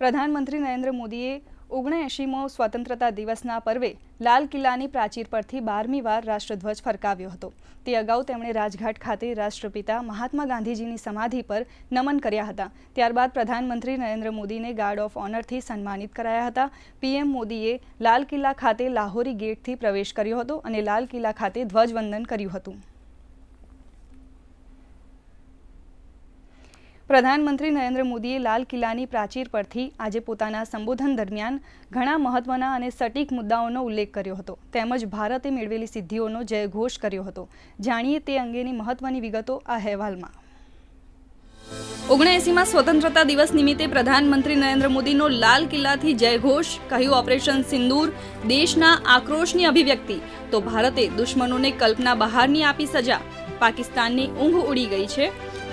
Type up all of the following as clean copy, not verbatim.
પ્રધાનમંત્રી નરેન્દ્ર મોદીએ 79મો સ્વતંત્રતા દિવસના પર્વે લાલ કિલ્લાની પ્રાચીર પરથી 12મી વાર રાષ્ટ્રધ્વજ ફરકાવ્યો હતો। તે અગાઉ તેમણે રાજઘાટ ખાતે રાષ્ટ્રપિતા મહાત્મા ગાંધીજીની સમાધિ પર નમન કર્યા હતા। ત્યારબાદ પ્રધાનમંત્રી નરેન્દ્ર મોદીને ગાર્ડ ઓફ ઓનરથી સન્માનિત કરાયા હતા। પીએમ મોદીએ લાલ કિલ્લા ખાતે લાહોરી ગેટથી પ્રવેશ કર્યો હતો અને લાલ કિલ્લા ખાતે ધ્વજવંદન કર્યું હતું। પ્રધાનમંત્રી નરેન્દ્ર મોદીએ લાલ કિલ્લાની પ્રાચીર પરથી આજે પોતાના સંબોધન દરમિયાન ઘણા મહત્વના અને સટીક મુદ્દાઓનો ઉલ્લેખ કર્યો હતો તેમજ ભારતે મેળવેલી સિદ્ધિઓનો જયઘોષ કર્યો હતો। જાણીએ તે અંગેની મહત્વની વિગતો આ અહેવાલમાં। 79મા સ્વતંત્રતા દિવસ નિમિત્તે પ્રધાનમંત્રી નરેન્દ્ર મોદીનો લાલ કિલ્લાથી જયઘોષ, કહ્યું ઓપરેશન સિંદૂર દેશના આક્રોશની અભિવ્યક્તિ, તો ભારતે દુશ્મનોને કલ્પના બહારની આપી સજા, પાકિસ્તાનની ઊંઘ ઉડી ગઈ છે।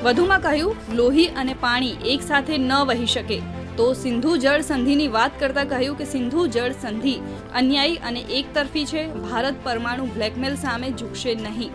વધુમાં કહ્યું લોહી અને પાણી એક સાથે ન વહી શકે, તો સિંધુ જળ સંધિની વાત કરતા કહ્યું કે સિંધુ જળ સંધિ અન્યાયી અને એકતરફી છે। ભારત પરમાણુ બ્લેકમેલ સામે ઝૂકશે નહીં।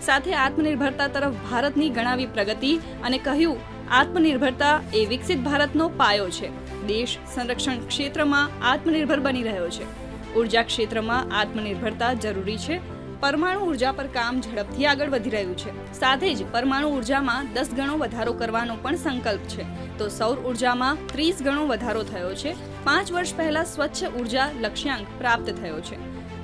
સાથે આત્મનિર્ભરતા તરફ ભારતની ગણાવી પ્રગતિ અને કહ્યું આત્મનિર્ભરતા એ વિકસિત ભારતનો પાયો છે। દેશ સંરક્ષણ ક્ષેત્રમાં આત્મનિર્ભર બની રહ્યો છે। ઉર્જા ક્ષેત્રમાં આત્મનિર્ભરતા જરૂરી છે। પરમાણુ ઉર્જા પર કામ ઝડપથી આગળ વધી રહ્યું છે। સાથે જ પરમાણુ ઉર્જામાં 10 ગણો વધારો કરવાનો પણ સંકલ્પ છે, તો સૌર ઉર્જામાં 30 ગણો વધારો થયો છે। 5 વર્ષ પહેલા સ્વચ્છ ઉર્જા લક્ષ્યાંક પ્રાપ્ત થયો છે।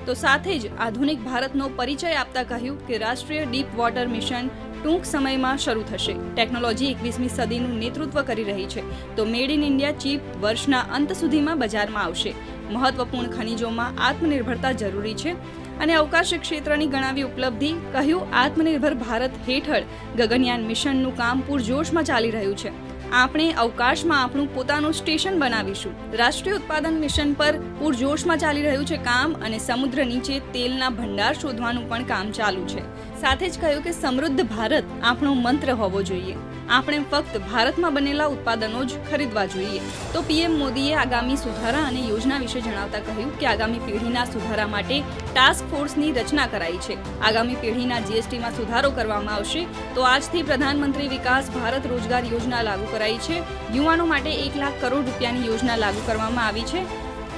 તો સાથે જ આધુનિક ભારતનો પરિચય આપતા કહ્યું કે રાષ્ટ્રીય ડીપ વોટર મિશન ટૂંક સમયમાં શરૂ થશે। ટેકનોલોજી 21મી સદીનું નેતૃત્વ કરી રહી છે, તો મેડ ઇન ઇન્ડિયા ચીપ વર્ષના અંત સુધીમાં બજારમાં આવશે। મહત્વપૂર્ણ ખનિજોમાં આત્મનિર્ભરતા જરૂરી છે અને અવકાશ ક્ષેત્રની ગણાવી ઉપલબ્ધિ, કહ્યું આત્મનિર્ભર ભારત હેઠળ ગગનયાન મિશનનું કામ પૂરજોશમાં ચાલી રહ્યું છે। આપણે અવકાશમાં આપણું પોતાનું સ્ટેશન બનાવીશું। રાષ્ટ્રીય ઉત્પાદન મિશન પર પૂરજોશમાં ચાલી રહ્યું છે કામ અને સમુદ્ર નીચે તેલના ભંડાર શોધવાનું પણ કામ ચાલુ છે। સાથે જ કહ્યું કે સમૃદ્ધ ભારત આપણો મંત્ર હોવો જોઈએ। આપણે ફક્ત ભારતમાં બનેલા ઉત્પાદનો જ ખરીદવા જોઈએ। તો પીએમ મોદીએ આગામી સુધારા અને યોજના વિશે જણાવતા કહ્યું કે આગામી પેઢીના સુધારા માટે ટાસ્ક ફોર્સની રચના કરાઈ છે। આગામી પેઢીના જીએસટીમાં સુધારો કરવામાં આવશે। તો આજથી પ્રધાનમંત્રી વિકાસ ભારત રોજગાર યોજના લાગુ કરાઈ છે। યુવાનો માટે 1 લાખ કરોડ રૂપિયાની યોજના લાગુ કરવામાં આવી છે,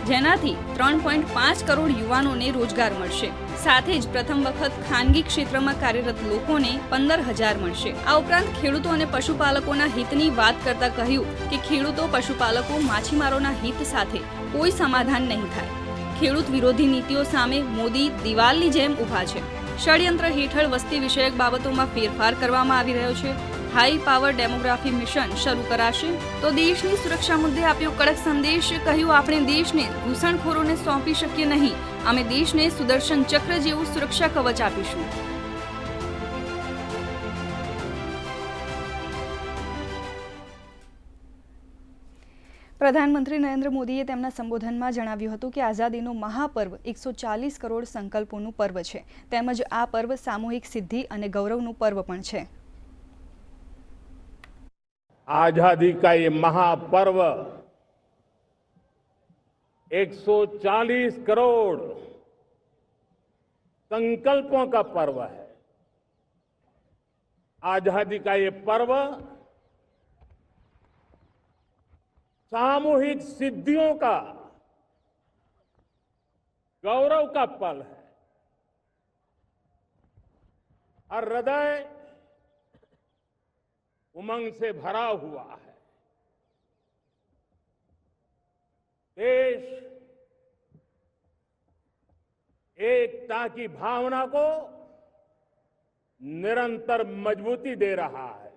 જેનાથી 3.5 કરોડ યુવાનોને રોજગાર મળશે। સાથે જ પ્રથમ વખત ખાનગી ક્ષેત્રમાં કાર્યરત લોકોને 15,000 મળશે। આ ઉપરાંત ખેડૂતો અને પશુપાલકોના હિતની વાત કરતા કહ્યું કે ખેડૂતો, પશુપાલકો, માછીમારોના હિત સાથે કોઈ સમાધાન નહીં થાય। ખેડૂત વિરોધી નીતિઓ સામે મોદી દિવાલની જેમ ઊભા છે। ષડયંત્ર હેઠળ વસ્તી વિષયક બાબતોમાં ફેરફાર કરવામાં આવી રહ્યો છે। હાઈ પાવર ડેમોગ્રાફી મિશન શરૂ કરાશે। તો દેશની સુરક્ષા મુદ્દે આપ્યો કડક સંદેશ, કહ્યું આપણે દેશને ઘૂસણખોરોને સોંપી શકીએ નહીં। અમે દેશને સુદર્શન ચક્ર જેવું સુરક્ષા કવચ આપીશું। પ્રધાનમંત્રી નરેન્દ્ર મોદીએ તેમના સંબોધનમાં જણાવ્યું હતું કે આઝાદીનો મહાપર્વ 140 કરોડ સંકલ્પોનું પર્વ છે, તેમજ આ પર્વ સામૂહિક સિદ્ધિ અને ગૌરવનું પર્વ પણ છે। आजादी का ये महापर्व 140 करोड़ संकल्पों का पर्व है। आजादी का ये पर्व सामूहिक सिद्धियों का, गौरव का पल है और हृदय उमंग से भरा हुआ है। देश एकता की भावना को निरंतर मजबूती दे रहा है।